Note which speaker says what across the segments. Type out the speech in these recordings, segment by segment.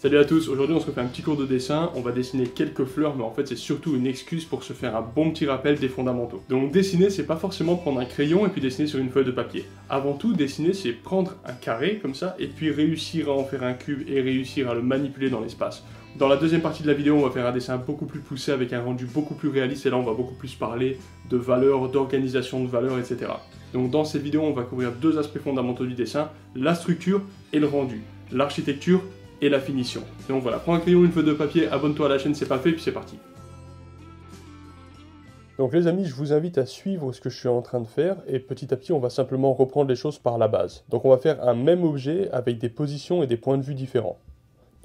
Speaker 1: Salut à tous, aujourd'hui on se refait un petit cours de dessin, on va dessiner quelques fleurs mais en fait c'est surtout une excuse pour se faire un bon petit rappel des fondamentaux. Donc dessiner c'est pas forcément prendre un crayon et puis dessiner sur une feuille de papier. Avant tout dessiner c'est prendre un carré comme ça et puis réussir à en faire un cube et réussir à le manipuler dans l'espace. Dans la deuxième partie de la vidéo on va faire un dessin beaucoup plus poussé avec un rendu beaucoup plus réaliste et là on va beaucoup plus parler de valeurs, d'organisation de valeurs, etc. Donc dans cette vidéo on va couvrir deux aspects fondamentaux du dessin, la structure et le rendu, l'architecture et la finition. Donc voilà, prends un crayon, une feuille de papier, abonne-toi à la chaîne, c'est pas fait, puis c'est parti. Donc les amis, je vous invite à suivre ce que je suis en train de faire, et petit à petit, on va simplement reprendre les choses par la base. Donc on va faire un même objet avec des positions et des points de vue différents.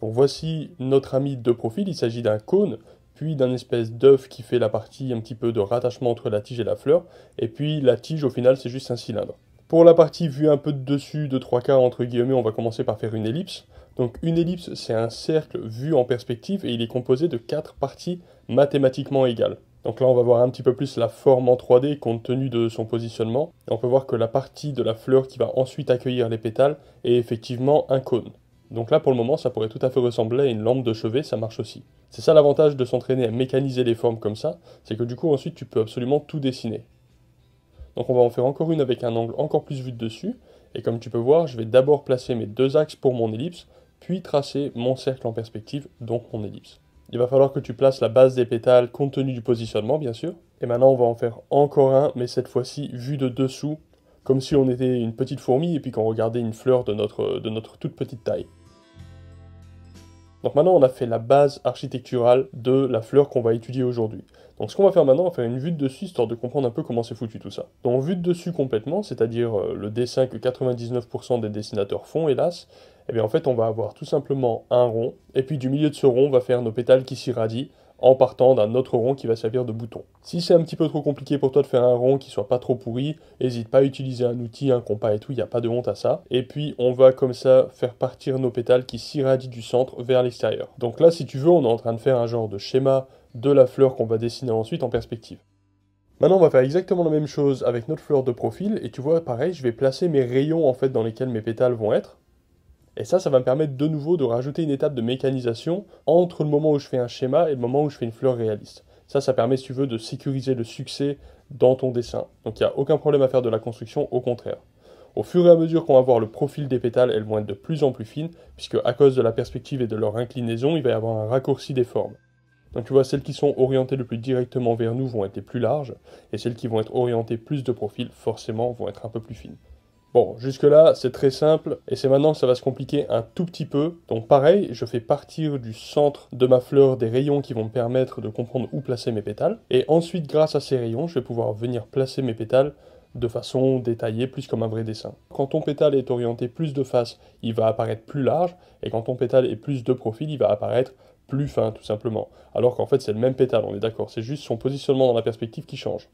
Speaker 1: Donc voici notre ami de profil, il s'agit d'un cône, puis d'un espèce d'œuf qui fait la partie un petit peu de rattachement entre la tige et la fleur, et puis la tige au final c'est juste un cylindre. Pour la partie vue un peu de dessus, de 3/4 entre guillemets, on va commencer par faire une ellipse. Donc une ellipse, c'est un cercle vu en perspective et il est composé de 4 parties mathématiquement égales. Donc là, on va voir un petit peu plus la forme en 3D compte tenu de son positionnement. Et on peut voir que la partie de la fleur qui va ensuite accueillir les pétales est effectivement un cône. Donc là, pour le moment, ça pourrait tout à fait ressembler à une lampe de chevet, ça marche aussi. C'est ça l'avantage de s'entraîner à mécaniser les formes comme ça, c'est que du coup, ensuite, tu peux absolument tout dessiner. Donc on va en faire encore une avec un angle encore plus vu de dessus. Et comme tu peux voir, je vais d'abord placer mes deux axes pour mon ellipse, puis tracer mon cercle en perspective, donc mon ellipse. Il va falloir que tu places la base des pétales compte tenu du positionnement, bien sûr. Et maintenant, on va en faire encore un, mais cette fois-ci vu de dessous, comme si on était une petite fourmi et puis qu'on regardait une fleur de notre toute petite taille. Donc maintenant, on a fait la base architecturale de la fleur qu'on va étudier aujourd'hui. Donc ce qu'on va faire maintenant, on va faire une vue de dessus, histoire de comprendre un peu comment c'est foutu tout ça. Donc vue de dessus complètement, c'est-à-dire le dessin que 99% des dessinateurs font, hélas, eh bien en fait on va avoir tout simplement un rond, et puis du milieu de ce rond, on va faire nos pétales qui s'irradient, en partant d'un autre rond qui va servir de bouton. Si c'est un petit peu trop compliqué pour toi de faire un rond qui soit pas trop pourri, n'hésite pas à utiliser un outil, un compas et tout, il n'y a pas de honte à ça. Et puis on va comme ça faire partir nos pétales qui s'irradient du centre vers l'extérieur. Donc là si tu veux, on est en train de faire un genre de schéma de la fleur qu'on va dessiner ensuite en perspective. Maintenant on va faire exactement la même chose avec notre fleur de profil, et tu vois pareil, je vais placer mes rayons en fait dans lesquels mes pétales vont être. Et ça va me permettre de nouveau de rajouter une étape de mécanisation entre le moment où je fais un schéma et le moment où je fais une fleur réaliste. Ça permet, si tu veux, de sécuriser le succès dans ton dessin. Donc il n'y a aucun problème à faire de la construction, au contraire. Au fur et à mesure qu'on va voir le profil des pétales, elles vont être de plus en plus fines, puisque à cause de la perspective et de leur inclinaison, il va y avoir un raccourci des formes. Donc tu vois, celles qui sont orientées le plus directement vers nous vont être les plus larges, et celles qui vont être orientées plus de profil, forcément, vont être un peu plus fines. Bon, jusque-là, c'est très simple, et c'est maintenant que ça va se compliquer un tout petit peu. Donc pareil, je fais partir du centre de ma fleur des rayons qui vont me permettre de comprendre où placer mes pétales. Et ensuite, grâce à ces rayons, je vais pouvoir venir placer mes pétales de façon détaillée, plus comme un vrai dessin. Quand ton pétale est orienté plus de face, il va apparaître plus large, et quand ton pétale est plus de profil, il va apparaître plus fin, tout simplement. Alors qu'en fait, c'est le même pétale, on est d'accord, c'est juste son positionnement dans la perspective qui change.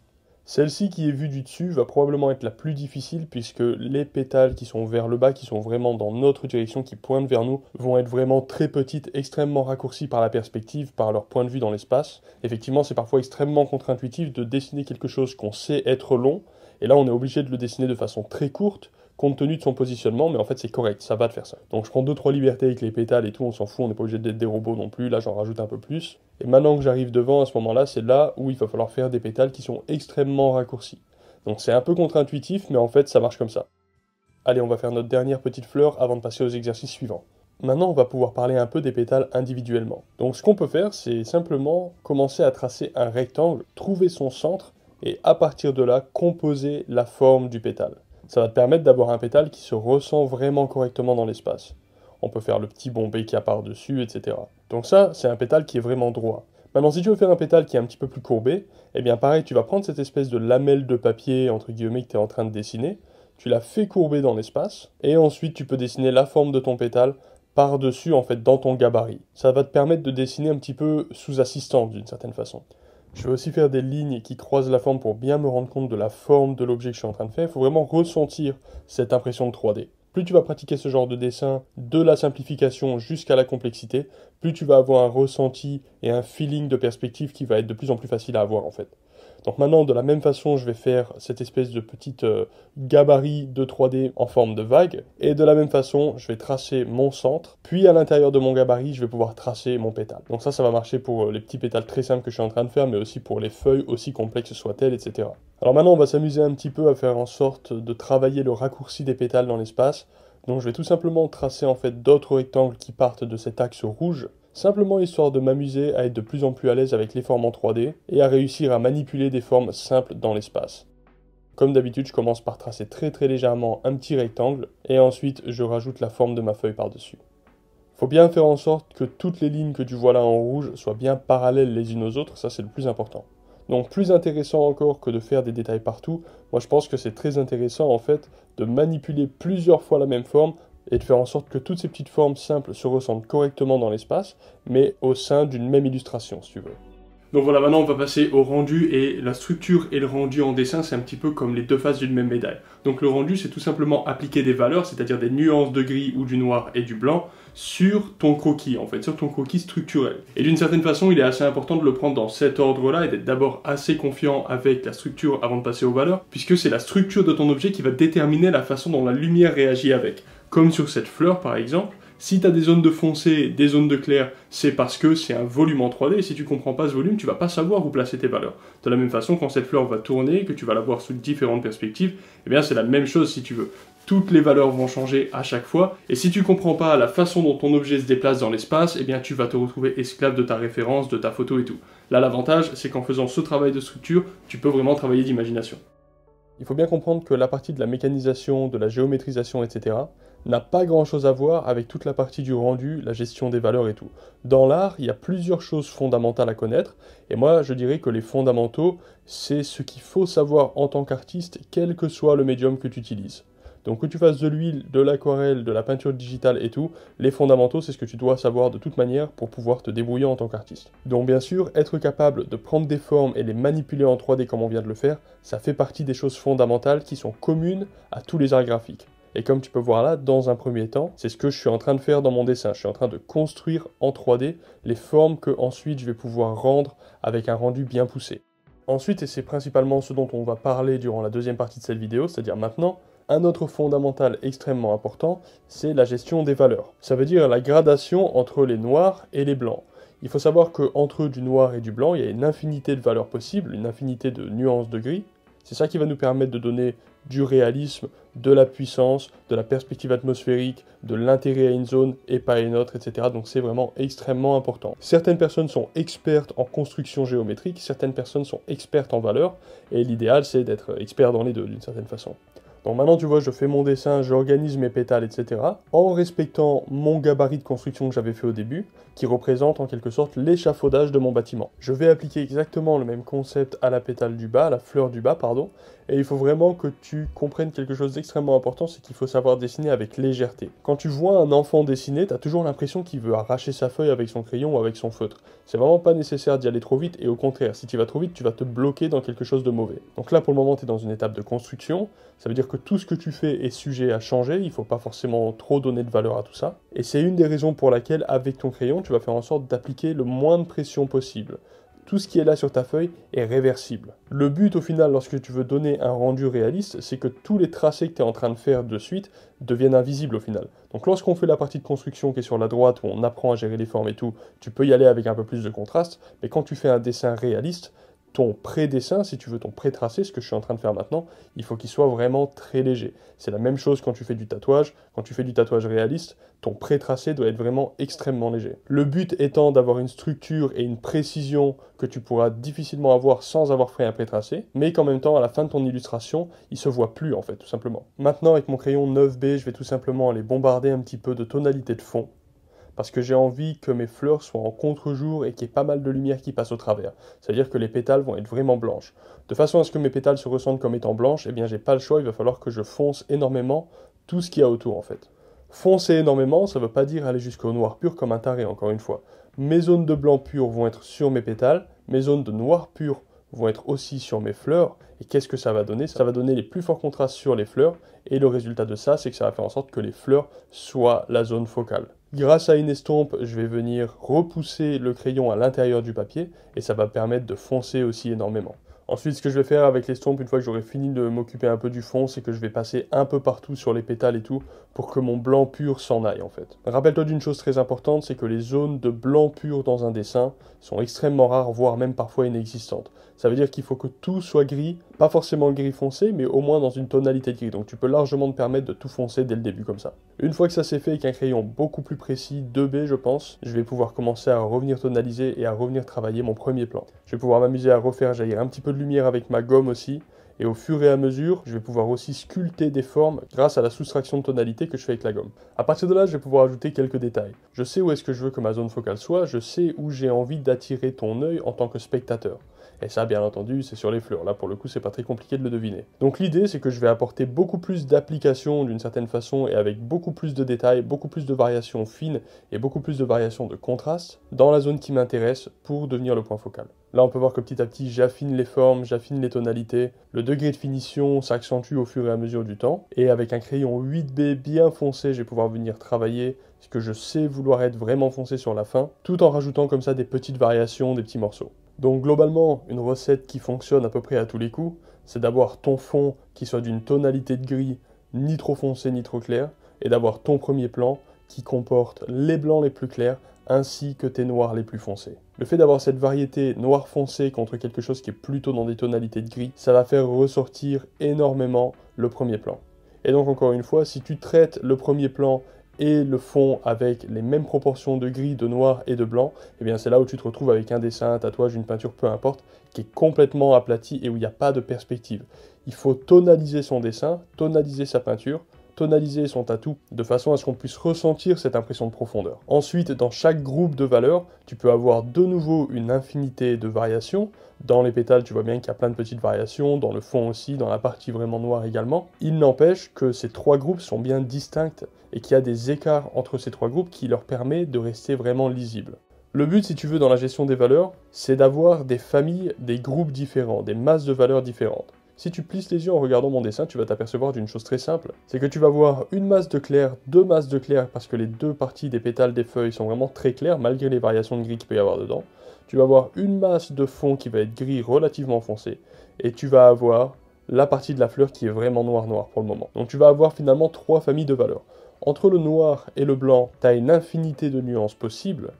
Speaker 1: Celle-ci qui est vue du dessus va probablement être la plus difficile puisque les pétales qui sont vers le bas, qui sont vraiment dans notre direction, qui pointent vers nous, vont être vraiment très petites, extrêmement raccourcies par la perspective, par leur point de vue dans l'espace. Effectivement, c'est parfois extrêmement contre-intuitif de dessiner quelque chose qu'on sait être long, et là on est obligé de le dessiner de façon très courte, compte tenu de son positionnement, mais en fait c'est correct, ça va de faire ça. Donc je prends 2-3 libertés avec les pétales et tout, on s'en fout, on n'est pas obligé d'être des robots non plus, là j'en rajoute un peu plus. Et maintenant que j'arrive devant, à ce moment-là, c'est là où il va falloir faire des pétales qui sont extrêmement raccourcis. Donc c'est un peu contre-intuitif, mais en fait ça marche comme ça. Allez, on va faire notre dernière petite fleur avant de passer aux exercices suivants. Maintenant, on va pouvoir parler un peu des pétales individuellement. Donc ce qu'on peut faire, c'est simplement commencer à tracer un rectangle, trouver son centre, et à partir de là, composer la forme du pétale. Ça va te permettre d'avoir un pétale qui se ressent vraiment correctement dans l'espace. On peut faire le petit bombé qu'il y a par-dessus, etc. Donc ça, c'est un pétale qui est vraiment droit. Maintenant, si tu veux faire un pétale qui est un petit peu plus courbé, eh bien pareil, tu vas prendre cette espèce de lamelle de papier, entre guillemets, que tu es en train de dessiner, tu la fais courber dans l'espace, et ensuite tu peux dessiner la forme de ton pétale par-dessus, en fait, dans ton gabarit. Ça va te permettre de dessiner un petit peu sous assistance, d'une certaine façon. Je vais aussi faire des lignes qui croisent la forme pour bien me rendre compte de la forme de l'objet que je suis en train de faire. Il faut vraiment ressentir cette impression de 3D. Plus tu vas pratiquer ce genre de dessin, de la simplification jusqu'à la complexité, plus tu vas avoir un ressenti et un feeling de perspective qui va être de plus en plus facile à avoir en fait. Donc maintenant, de la même façon, je vais faire cette espèce de petite gabarit de 3D en forme de vague. Et de la même façon, je vais tracer mon centre. Puis à l'intérieur de mon gabarit, je vais pouvoir tracer mon pétale. Donc ça va marcher pour les petits pétales très simples que je suis en train de faire, mais aussi pour les feuilles, aussi complexes soient-elles, etc. Alors maintenant, on va s'amuser un petit peu à faire en sorte de travailler le raccourci des pétales dans l'espace. Donc je vais tout simplement tracer en fait d'autres rectangles qui partent de cet axe rouge, simplement histoire de m'amuser à être de plus en plus à l'aise avec les formes en 3D et à réussir à manipuler des formes simples dans l'espace. Comme d'habitude, je commence par tracer très légèrement un petit rectangle et ensuite je rajoute la forme de ma feuille par-dessus. Faut bien faire en sorte que toutes les lignes que tu vois là en rouge soient bien parallèles les unes aux autres, ça c'est le plus important. Donc plus intéressant encore que de faire des détails partout, moi je pense que c'est très intéressant en fait de manipuler plusieurs fois la même forme et de faire en sorte que toutes ces petites formes simples se ressentent correctement dans l'espace, mais au sein d'une même illustration si tu veux. Donc voilà, maintenant on va passer au rendu, et la structure et le rendu en dessin, c'est un petit peu comme les deux faces d'une même médaille. Donc le rendu, c'est tout simplement appliquer des valeurs, c'est-à-dire des nuances de gris ou du noir et du blanc, sur ton croquis, en fait, sur ton croquis structurel. Et d'une certaine façon, il est assez important de le prendre dans cet ordre-là, et d'être d'abord assez confiant avec la structure avant de passer aux valeurs, puisque c'est la structure de ton objet qui va déterminer la façon dont la lumière réagit avec. Comme sur cette fleur par exemple, si tu as des zones de foncé, des zones de clair, c'est parce que c'est un volume en 3D, et si tu comprends pas ce volume, tu vas pas savoir où placer tes valeurs. De la même façon, quand cette fleur va tourner, que tu vas la voir sous différentes perspectives, eh bien c'est la même chose si tu veux. Toutes les valeurs vont changer à chaque fois, et si tu comprends pas la façon dont ton objet se déplace dans l'espace, eh bien tu vas te retrouver esclave de ta référence, de ta photo et tout. Là, l'avantage, c'est qu'en faisant ce travail de structure, tu peux vraiment travailler d'imagination. Il faut bien comprendre que la partie de la mécanisation, de la géométrisation, etc., n'a pas grand-chose à voir avec toute la partie du rendu, la gestion des valeurs et tout. Dans l'art, il y a plusieurs choses fondamentales à connaître, et moi je dirais que les fondamentaux, c'est ce qu'il faut savoir en tant qu'artiste, quel que soit le médium que tu utilises. Donc que tu fasses de l'huile, de l'aquarelle, de la peinture digitale et tout, les fondamentaux c'est ce que tu dois savoir de toute manière pour pouvoir te débrouiller en tant qu'artiste. Donc bien sûr, être capable de prendre des formes et les manipuler en 3D comme on vient de le faire, ça fait partie des choses fondamentales qui sont communes à tous les arts graphiques. Et comme tu peux voir là, dans un premier temps, c'est ce que je suis en train de faire dans mon dessin. Je suis en train de construire en 3D les formes que ensuite je vais pouvoir rendre avec un rendu bien poussé. Ensuite, et c'est principalement ce dont on va parler durant la deuxième partie de cette vidéo, c'est-à-dire maintenant, un autre fondamental extrêmement important, c'est la gestion des valeurs. Ça veut dire la gradation entre les noirs et les blancs. Il faut savoir qu'entre du noir et du blanc, il y a une infinité de valeurs possibles, une infinité de nuances de gris. C'est ça qui va nous permettre de donner du réalisme, de la puissance, de la perspective atmosphérique, de l'intérêt à une zone et pas à une autre, etc. Donc c'est vraiment extrêmement important. Certaines personnes sont expertes en construction géométrique, certaines personnes sont expertes en valeurs, et l'idéal c'est d'être expert dans les deux d'une certaine façon. Donc maintenant tu vois, je fais mon dessin, j'organise mes pétales, etc. en respectant mon gabarit de construction que j'avais fait au début, qui représente en quelque sorte l'échafaudage de mon bâtiment. Je vais appliquer exactement le même concept à la pétale du bas, à la fleur du bas, pardon, et il faut vraiment que tu comprennes quelque chose d'extrêmement important, c'est qu'il faut savoir dessiner avec légèreté. Quand tu vois un enfant dessiner, tu as toujours l'impression qu'il veut arracher sa feuille avec son crayon ou avec son feutre. C'est vraiment pas nécessaire d'y aller trop vite, et au contraire, si tu vas trop vite, tu vas te bloquer dans quelque chose de mauvais. Donc là, pour le moment, tu es dans une étape de construction, ça veut dire que tout ce que tu fais est sujet à changer, il ne faut pas forcément trop donner de valeur à tout ça. Et c'est une des raisons pour laquelle, avec ton crayon, tu vas faire en sorte d'appliquer le moins de pression possible. Tout ce qui est là sur ta feuille est réversible. Le but au final, lorsque tu veux donner un rendu réaliste, c'est que tous les tracés que tu es en train de faire de suite deviennent invisibles au final. Donc lorsqu'on fait la partie de construction qui est sur la droite, où on apprend à gérer les formes et tout, tu peux y aller avec un peu plus de contraste, mais quand tu fais un dessin réaliste, ton pré-dessin, si tu veux ton pré-tracé, ce que je suis en train de faire maintenant, il faut qu'il soit vraiment très léger. C'est la même chose quand tu fais du tatouage. Quand tu fais du tatouage réaliste, ton pré-tracé doit être vraiment extrêmement léger. Le but étant d'avoir une structure et une précision que tu pourras difficilement avoir sans avoir fait un pré-tracé, mais qu'en même temps, à la fin de ton illustration, il se voit plus en fait, tout simplement. Maintenant, avec mon crayon 9B, je vais tout simplement aller bombarder un petit peu de tonalité de fond, parce que j'ai envie que mes fleurs soient en contre-jour et qu'il y ait pas mal de lumière qui passe au travers. C'est-à-dire que les pétales vont être vraiment blanches. De façon à ce que mes pétales se ressentent comme étant blanches, eh bien j'ai pas le choix, il va falloir que je fonce énormément tout ce qu'il y a autour en fait. Foncer énormément, ça veut pas dire aller jusqu'au noir pur comme un taré, encore une fois. Mes zones de blanc pur vont être sur mes pétales, mes zones de noir pur vont être aussi sur mes fleurs, et qu'est-ce que ça va donner? Ça va donner les plus forts contrastes sur les fleurs, et le résultat de ça, c'est que ça va faire en sorte que les fleurs soient la zone focale. Grâce à une estompe, je vais venir repousser le crayon à l'intérieur du papier, et ça va permettre de foncer aussi énormément. Ensuite, ce que je vais faire avec l'estompe, une fois que j'aurai fini de m'occuper un peu du fond, c'est que je vais passer un peu partout sur les pétales et tout, pour que mon blanc pur s'en aille en fait. Rappelle-toi d'une chose très importante, c'est que les zones de blanc pur dans un dessin sont extrêmement rares, voire même parfois inexistantes. Ça veut dire qu'il faut que tout soit gris, pas forcément gris foncé, mais au moins dans une tonalité de gris. Donc tu peux largement te permettre de tout foncer dès le début comme ça. Une fois que ça c'est fait avec un crayon beaucoup plus précis, 2B je pense, je vais pouvoir commencer à revenir tonaliser et à revenir travailler mon premier plan. Je vais pouvoir m'amuser à refaire jaillir un petit peu de lumière avec ma gomme aussi, et au fur et à mesure, je vais pouvoir aussi sculpter des formes grâce à la soustraction de tonalité que je fais avec la gomme. À partir de là, je vais pouvoir ajouter quelques détails. Je sais où est-ce que je veux que ma zone focale soit, je sais où j'ai envie d'attirer ton œil en tant que spectateur. Et ça, bien entendu, c'est sur les fleurs. Là, pour le coup, c'est pas très compliqué de le deviner. Donc l'idée, c'est que je vais apporter beaucoup plus d'applications d'une certaine façon et avec beaucoup plus de détails, beaucoup plus de variations fines et beaucoup plus de variations de contraste dans la zone qui m'intéresse pour devenir le point focal. Là, on peut voir que petit à petit, j'affine les formes, j'affine les tonalités. Le degré de finition s'accentue au fur et à mesure du temps. Et avec un crayon 8B bien foncé, je vais pouvoir venir travailler ce que je sais vouloir être vraiment foncé sur la fin, tout en rajoutant comme ça des petites variations, des petits morceaux. Donc globalement, une recette qui fonctionne à peu près à tous les coups, c'est d'avoir ton fond qui soit d'une tonalité de gris ni trop foncé ni trop clair, et d'avoir ton premier plan qui comporte les blancs les plus clairs ainsi que tes noirs les plus foncés. Le fait d'avoir cette variété noir foncé contre quelque chose qui est plutôt dans des tonalités de gris, ça va faire ressortir énormément le premier plan. Et donc encore une fois, si tu traites le premier plan et le fond avec les mêmes proportions de gris, de noir et de blanc, et bien c'est là où tu te retrouves avec un dessin, un tatouage, une peinture, peu importe, qui est complètement aplati et où il n'y a pas de perspective. Il faut tonaliser son dessin, tonaliser sa peinture, tonaliser son tatou, de façon à ce qu'on puisse ressentir cette impression de profondeur. Ensuite, dans chaque groupe de valeurs, tu peux avoir de nouveau une infinité de variations. Dans les pétales, tu vois bien qu'il y a plein de petites variations, dans le fond aussi, dans la partie vraiment noire également. Il n'empêche que ces trois groupes sont bien distincts et qu'il y a des écarts entre ces trois groupes qui leur permet de rester vraiment lisibles. Le but, si tu veux, dans la gestion des valeurs, c'est d'avoir des familles, des groupes différents, des masses de valeurs différentes. Si tu plisses les yeux en regardant mon dessin, tu vas t'apercevoir d'une chose très simple, c'est que tu vas voir une masse de clair, deux masses de clair, parce que les deux parties des pétales des feuilles sont vraiment très claires, malgré les variations de gris qu'il peut y avoir dedans. Tu vas avoir une masse de fond qui va être gris relativement foncé, et tu vas avoir la partie de la fleur qui est vraiment noir pour le moment. Donc tu vas avoir finalement trois familles de valeurs. Entre le noir et le blanc, tu as une infinité de nuances possibles,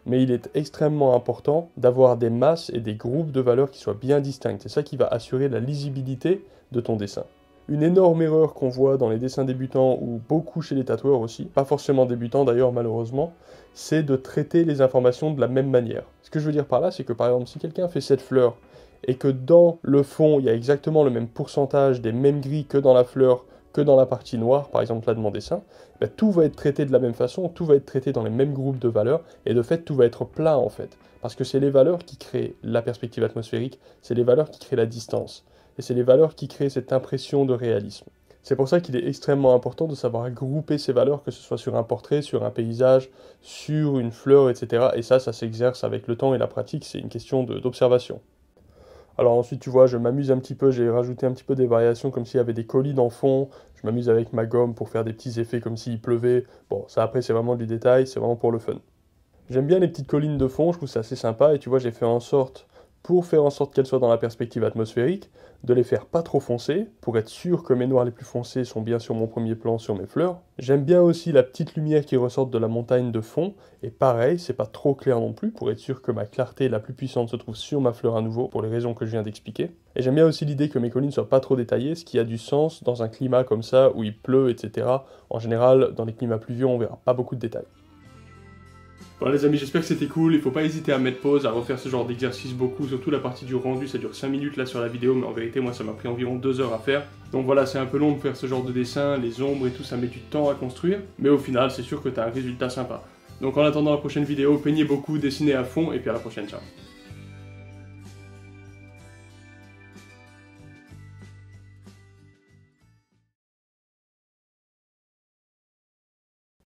Speaker 1: mais il est extrêmement important d'avoir des masses et des groupes de valeurs qui soient bien distincts. C'est ça qui va assurer la lisibilité de ton dessin. Une énorme erreur qu'on voit dans les dessins débutants ou beaucoup chez les tatoueurs aussi, pas forcément débutants d'ailleurs malheureusement, c'est de traiter les informations de la même manière. Ce que je veux dire par là, c'est que par exemple si quelqu'un fait cette fleur et que dans le fond il y a exactement le même pourcentage des mêmes gris que dans la fleur, que dans la partie noire, par exemple là de mon dessin, ben, tout va être traité de la même façon, tout va être traité dans les mêmes groupes de valeurs, et de fait tout va être plat en fait. Parce que c'est les valeurs qui créent la perspective atmosphérique, c'est les valeurs qui créent la distance, et c'est les valeurs qui créent cette impression de réalisme. C'est pour ça qu'il est extrêmement important de savoir grouper ces valeurs, que ce soit sur un portrait, sur un paysage, sur une fleur, etc. Et ça s'exerce avec le temps et la pratique, c'est une question d'observation. Alors ensuite, tu vois, je m'amuse un petit peu, j'ai rajouté un petit peu des variations comme s'il y avait des collines en fond. Je m'amuse avec ma gomme pour faire des petits effets comme s'il pleuvait. Bon, ça après, c'est vraiment du détail, c'est vraiment pour le fun. J'aime bien les petites collines de fond, je trouve ça assez sympa. Et tu vois, j'ai fait en sorte, pour faire en sorte qu'elles soient dans la perspective atmosphérique, de les faire pas trop foncées, pour être sûr que mes noirs les plus foncés sont bien sur mon premier plan, sur mes fleurs. J'aime bien aussi la petite lumière qui ressort de la montagne de fond, et pareil, c'est pas trop clair non plus, pour être sûr que ma clarté la plus puissante se trouve sur ma fleur à nouveau, pour les raisons que je viens d'expliquer. Et j'aime bien aussi l'idée que mes collines soient pas trop détaillées, ce qui a du sens dans un climat comme ça, où il pleut, etc. En général, dans les climats pluvieux, on verra pas beaucoup de détails. Bon les amis, j'espère que c'était cool, il faut pas hésiter à mettre pause, à refaire ce genre d'exercice beaucoup, surtout la partie du rendu, ça dure 5 minutes là sur la vidéo, mais en vérité moi ça m'a pris environ 2 heures à faire. Donc voilà, c'est un peu long de faire ce genre de dessin, les ombres et tout, ça met du temps à construire, mais au final c'est sûr que tu as un résultat sympa. Donc en attendant la prochaine vidéo, peignez beaucoup, dessinez à fond, et puis à la prochaine, ciao.